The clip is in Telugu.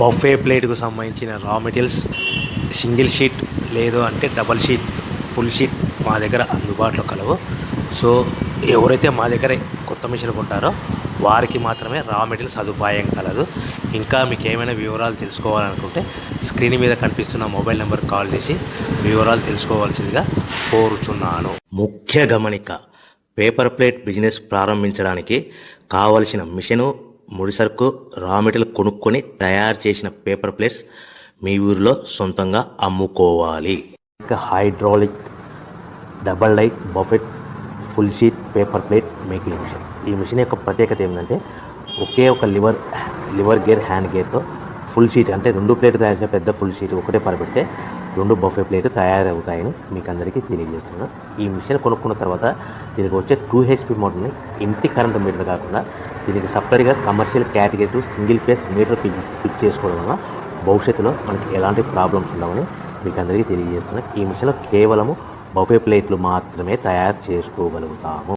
బఫే ప్లేట్కు సంబంధించిన రా మెటీరియల్స్ సింగిల్ షీట్ లేదు అంటే డబల్ షీట్ ఫుల్ షీట్ మా దగ్గర అందుబాటులో కలవు. సో ఎవరైతే మా దగ్గర కొత్త మిషన్ కొంటారో వారికి మాత్రమే రా మెటీరియల్ సదుపాయం కలదు. ఇంకా మీకు ఏమైనా వివరాలు తెలుసుకోవాలనుకుంటే స్క్రీన్ మీద కనిపిస్తున్న మొబైల్ నెంబర్ కాల్ చేసి వివరాలు తెలుసుకోవాల్సిందిగా కోరుచున్నాను. ముఖ్య గమనిక: పేపర్ ప్లేట్ బిజినెస్ ప్రారంభించడానికి కావలసిన మిషను, ముడిసరుకు, రా మెటీరియల్ కొనుక్కొని తయారు చేసిన పేపర్ ప్లేట్స్ మీ ఊరిలో సొంతంగా అమ్ముకోవాలి. ఇంకా hydraulic, double die, buffet, full sheet paper plate making machine. ఈ మిషన్ యొక్క ప్రత్యేకత ఏంటంటే ఒకే ఒక లివర్ గేర్, హ్యాండ్ గేర్తో ఫుల్ షీట్ అంటే 2 ప్లేట్లు తయారు చేసే పెద్ద ఫుల్ షీట్ ఒకటే పరబెడితే 2 బఫే ప్లేట్ తయారవుతాయని మీకు అందరికీ తెలియజేస్తున్నాను. ఈ మిషన్ కొనుక్కున్న తర్వాత దీనికి వచ్చే 2 HP మోటార్ని ఇంటి కరెంట్ మీటర్ కాకుండా దీనికి సపరేట్గా commercial category single phase metre fix చేసుకోవడం వల్ల భవిష్యత్తులో మనకి ఎలాంటి ప్రాబ్లమ్స్ ఉండవని మీకు అందరికీ తెలియజేస్తున్నాను. ఈ మిషన్లో కేవలము బఫే ప్లేట్లు మాత్రమే తయారు చేసుకోగలుగుతాము.